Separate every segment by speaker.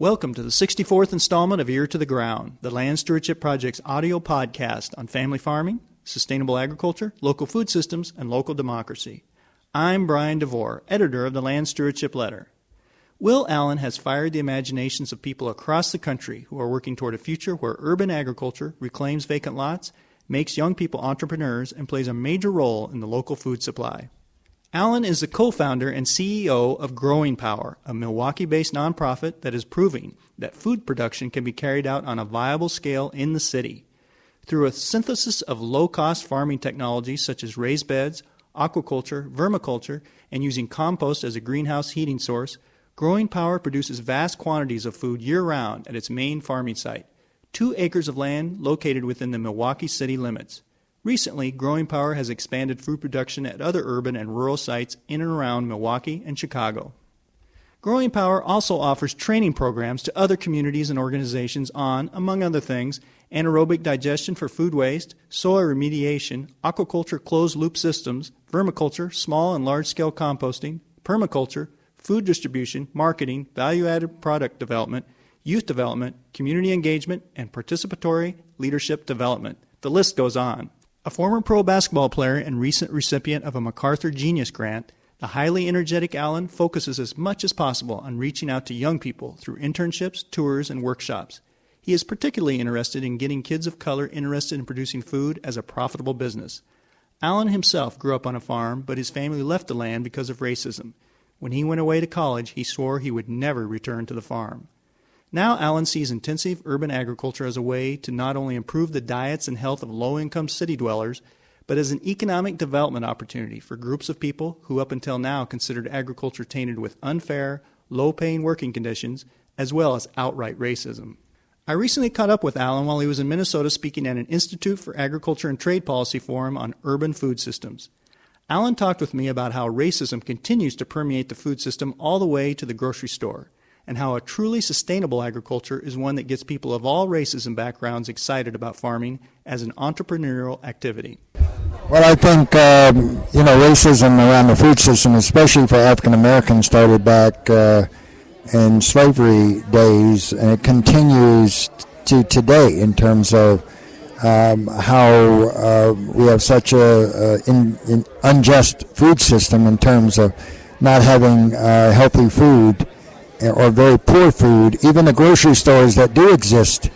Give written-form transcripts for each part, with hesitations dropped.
Speaker 1: Welcome to the 64th installment of Ear to the Ground, the Land Stewardship Project's audio podcast on family farming, sustainable agriculture, local food systems, and local democracy. I'm Brian DeVore, editor of the Land Stewardship Letter. Will Allen has fired the imaginations of people across the country who are working toward a future where urban agriculture reclaims vacant lots, makes young people entrepreneurs, and plays a major role in the local food supply. Allen is the co-founder and CEO of Growing Power, a Milwaukee-based nonprofit that is proving that food production can be carried out on a viable scale in the city. Through a synthesis of low-cost farming technologies such as raised beds, aquaculture, vermiculture, and using compost as a greenhouse heating source, Growing Power produces vast quantities of food year-round at its main farming site, 2 acres of land located within the Milwaukee city limits. Recently, Growing Power has expanded food production at other urban and rural sites in and around Milwaukee and Chicago. Growing Power also offers training programs to other communities and organizations on, among other things, anaerobic digestion for food waste, soil remediation, aquaculture closed-loop systems, vermiculture, small and large-scale composting, permaculture, food distribution, marketing, value-added product development, youth development, community engagement, and participatory leadership development. The list goes on. A former pro basketball player and recent recipient of a MacArthur Genius Grant, the highly energetic Allen focuses as much as possible on reaching out to young people through internships, tours, and workshops. He is particularly interested in getting kids of color interested in producing food as a profitable business. Allen himself grew up on a farm, but his family left the land because of racism. When he went away to college, he swore he would never return to the farm. Now Allen sees intensive urban agriculture as a way to not only improve the diets and health of low-income city dwellers, but as an economic development opportunity for groups of people who up until now considered agriculture tainted with unfair, low-paying working conditions, as well as outright racism. I recently caught up with Allen while he was in Minnesota speaking at an Institute for Agriculture and Trade Policy forum on urban food systems. Allen talked with me about how racism continues to permeate the food system all the way to the grocery store, and how a truly sustainable agriculture is one that gets people of all races and backgrounds excited about farming as an entrepreneurial activity.
Speaker 2: Well, I think, racism around the food system, especially for African Americans, started back in slavery days, and it continues to today in terms of how we have such a unjust food system in terms of not having healthy food or very poor food. Even the grocery stores that do exist,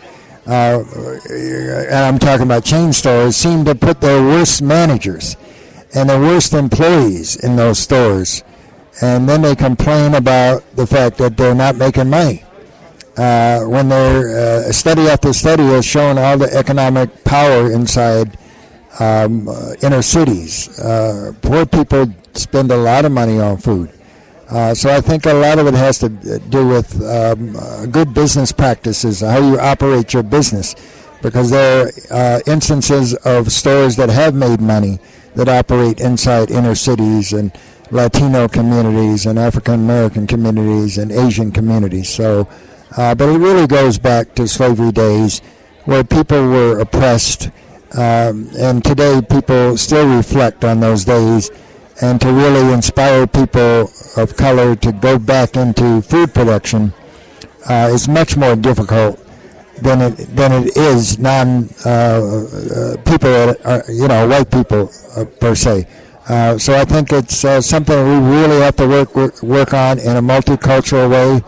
Speaker 2: and I'm talking about chain stores, seem to put their worst managers and the worst employees in those stores. And then they complain about the fact that they're not making money. When they're study after study has shown all the economic power inside inner cities. Poor people spend a lot of money on food. So I think a lot of it has to do with good business practices, how you operate your business, because there are instances of stores that have made money that operate inside inner cities and Latino communities and African American communities and Asian communities. So, but it really goes back to slavery days where people were oppressed, and today people still reflect on those days. And to really inspire people of color to go back into food production is much more difficult than it is people that are, white people per se. So I think it's something we really have to work on in a multicultural way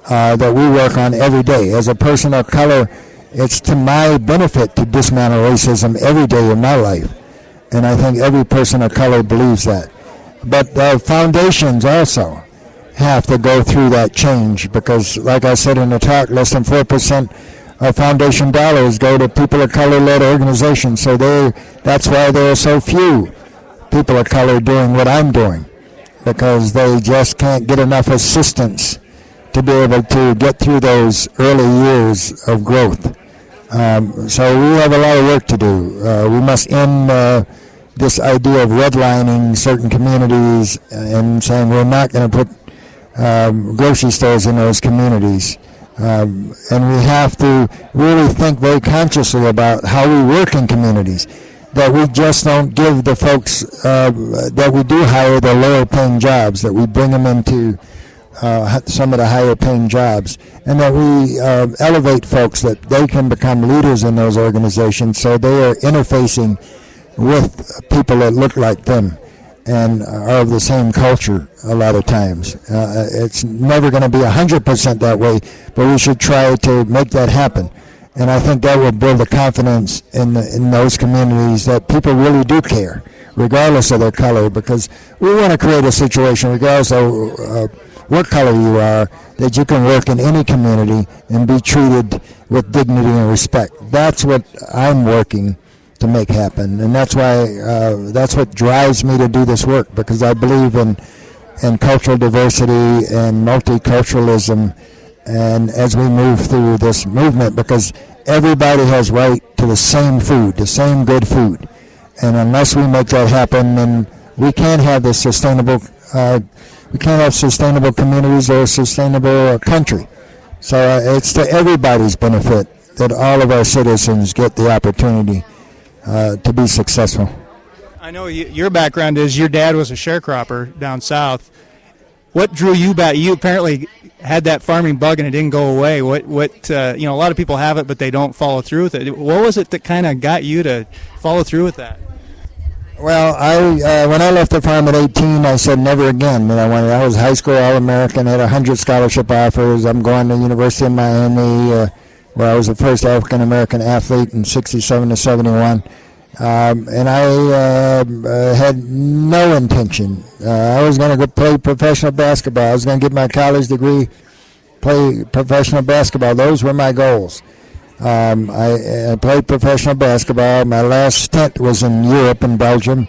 Speaker 2: that we work on every day. As a person of color, it's to my benefit to dismantle racism every day of my life. And I think every person of color believes that. But the foundations also have to go through that change because, like I said in the talk, less than 4% of foundation dollars go to people of color-led organizations. So that's why there are so few people of color doing what I'm doing, because they just can't get enough assistance to be able to get through those early years of growth. So we have a lot of work to do. We must end this idea of redlining certain communities and saying we're not going to put grocery stores in those communities. And we have to really think very consciously about how we work in communities, that we just don't give the folks that we do hire the lower paying jobs, that we bring them into some of the higher paying jobs, and that we elevate folks that they can become leaders in those organizations, so they are interfacing with people that look like them and are of the same culture a lot of times. It's never going to be 100% that way, but we should try to make that happen. And I think that will build the confidence in those communities that people really do care, regardless of their color, because we want to create a situation, regardless of what color you are, that you can work in any community and be treated with dignity and respect. That's what I'm working to make happen, and that's why that's what drives me to do this work, because I believe in cultural diversity and multiculturalism, and as we move through this movement, because everybody has right to the same food, the same good food, and unless we make that happen, then we can't have this sustainable we can't have sustainable communities or a sustainable country. So it's to everybody's benefit that all of our citizens get the opportunity to be successful.
Speaker 1: I know your background is your dad was a sharecropper down south. What drew you back? You apparently had that farming bug and it didn't go away. What a lot of people have it, but they don't follow through with it. What was it that kind of got you to follow through with that?
Speaker 2: Well, when I left the farm at 18, I said never again. I was high school All-American, had 100 scholarship offers. I'm going to University of Miami, where I was the first African-American athlete in 67 to 71. And I had no intention. I was going to go play professional basketball. I was going to get my college degree, play professional basketball. Those were my goals. I played professional basketball. My last stint was in Europe and Belgium,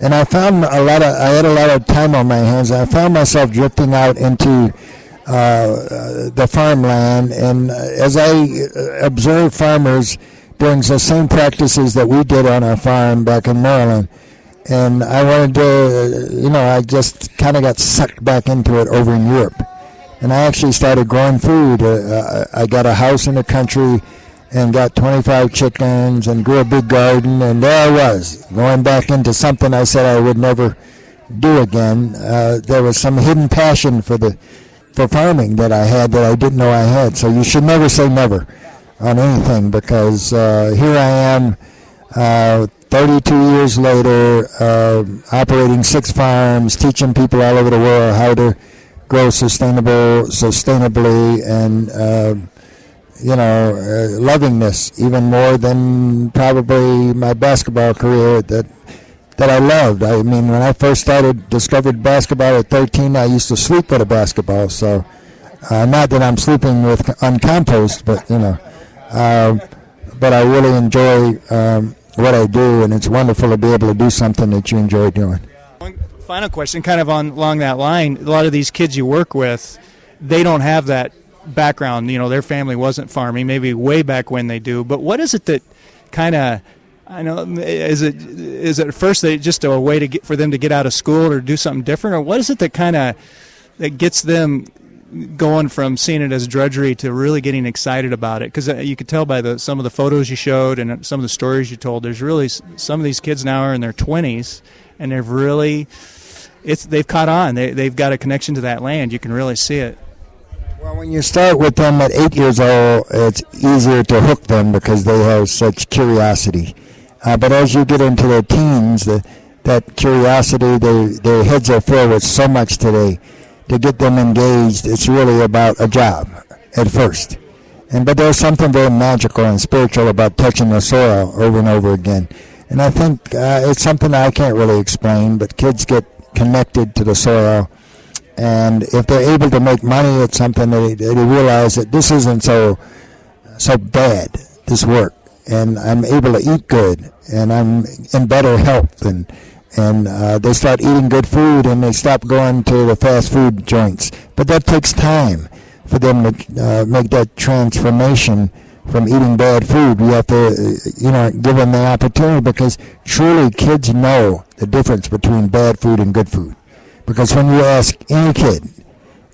Speaker 2: and I found I had a lot of time on my hands. I found myself drifting out into the farmland, and as I observed farmers doing the same practices that we did on our farm back in Maryland, and I wanted to, I just kind of got sucked back into it over in Europe, and I actually started growing food. I got a house in the country and got 25 chickens and grew a big garden, and there I was, going back into something I said I would never do again. There was some hidden passion for farming that I had that I didn't know I had. So you should never say never on anything, because here I am 32 years later, operating 6 farms, teaching people all over the world how to grow sustainably, and loving this even more than probably my basketball career that I loved. I mean, when I first discovered basketball at 13, I used to sleep with a basketball. So, not that I'm sleeping on compost, but but I really enjoy what I do, and it's wonderful to be able to do something that you enjoy doing.
Speaker 1: One final question, kind of along that line. A lot of these kids you work with, they don't have that background. Their family wasn't farming, maybe way back when they do. But what is it that kind of, is it at first just a way for them to get out of school or do something different, or what is it that kind of that gets them going from seeing it as drudgery to really getting excited about it? Because you could tell by some of the photos you showed and some of the stories you told, there's really some of these kids now are in their 20s and they've caught on. They've got a connection to that land. You can really see it.
Speaker 2: Well, when you start with them at 8 years old, it's easier to hook them because they have such curiosity. But as you get into their teens, that curiosity, their heads are filled with so much today. To get them engaged, it's really about a job at first. But there's something very magical and spiritual about touching the soil over and over again. And I think it's something that I can't really explain, but kids get connected to the soil. And if they're able to make money at something, they realize that this isn't so bad, this work. And I'm able to eat good, and I'm in better health, and they start eating good food, and they stop going to the fast food joints. But that takes time for them to make that transformation from eating bad food. We have to, give them the opportunity, because truly kids know the difference between bad food and good food. Because when you ask any kid,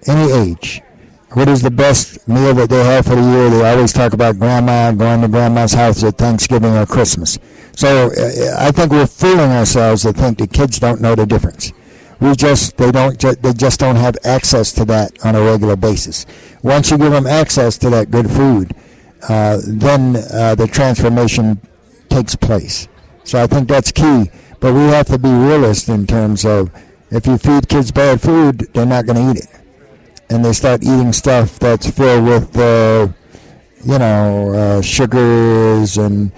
Speaker 2: any age, what is the best meal that they have for the year, they always talk about grandma, going to grandma's house at Thanksgiving or Christmas. So I think we're fooling ourselves to think that kids don't know the difference. They just don't have access to that on a regular basis. Once you give them access to that good food, then the transformation takes place. So I think that's key. But we have to be realists in terms of if you feed kids bad food, they're not going to eat it. And they start eating stuff that's filled with, sugars and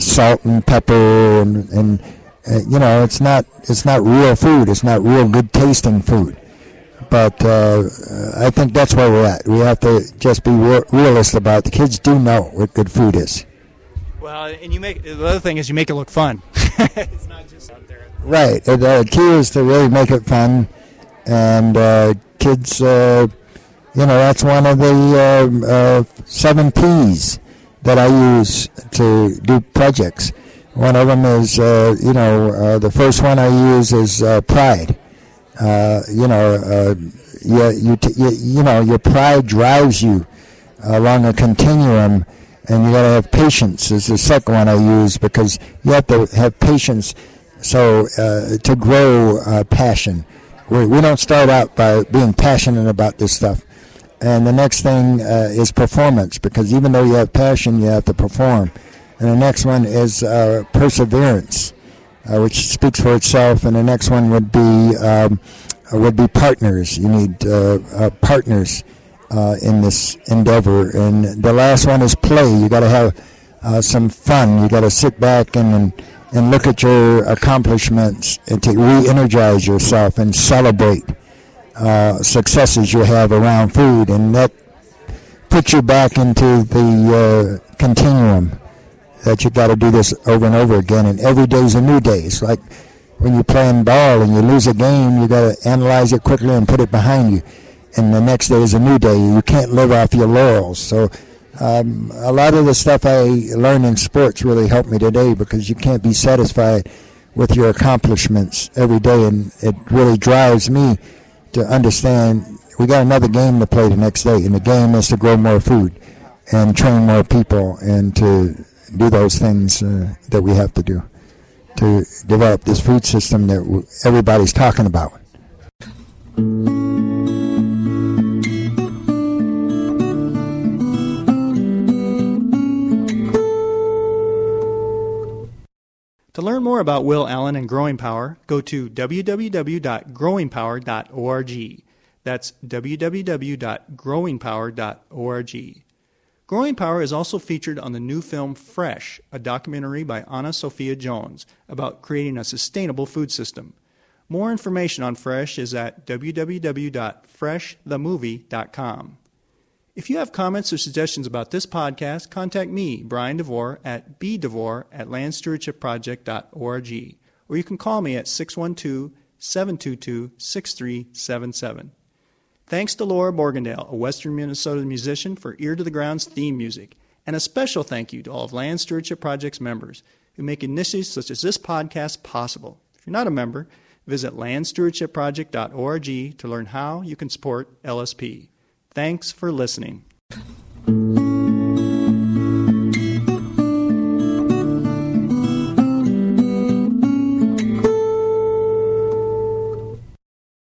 Speaker 2: salt and pepper and it's not real food. It's not real good tasting food. But I think that's where we're at. We have to just be realist about it. The kids do know what good food is.
Speaker 1: Well, and the other thing is you make it look fun. It's not just out there.
Speaker 2: Right. The key is to really make it fun, and kids. That's one of the 7 P's that I use to do projects. One of them is, the first one I use is pride. Your pride drives you along a continuum, and you got to have patience. Is the second one I use, because you have to have patience. So to grow passion, we don't start out by being passionate about this stuff. And the next thing is performance, because even though you have passion, you have to perform. And the next one is perseverance, which speaks for itself. And the next one would be partners. You need partners in this endeavor. And the last one is play. You got to have some fun. You got to sit back and look at your accomplishments and to re-energize yourself and celebrate successes you have around food, and that puts you back into the continuum that you got to do this over and over again, and every day's a new day. It's like when you're playing ball and you lose a game, you got to analyze it quickly and put it behind you, and the next day is a new day. You can't live off your laurels. So a lot of the stuff I learned in sports really helped me today, because you can't be satisfied with your accomplishments every day, and it really drives me to understand we got another game to play the next day, and the game is to grow more food and train more people and to do those things that we have to do to develop this food system that everybody's talking about.
Speaker 1: To learn more about Will Allen and Growing Power, go to www.growingpower.org. That's www.growingpower.org. Growing Power is also featured on the new film Fresh, a documentary by Anna Sophia Jones about creating a sustainable food system. More information on Fresh is at www.freshthemovie.com. If you have comments or suggestions about this podcast, contact me, Brian DeVore, at bdevore@landstewardshipproject.org, or you can call me at 612-722-6377. Thanks to Laura Borgendale, a Western Minnesota musician, for Ear to the Ground's theme music, and a special thank you to all of Land Stewardship Project's members who make initiatives such as this podcast possible. If you're not a member, visit landstewardshipproject.org to learn how you can support LSP. Thanks for listening.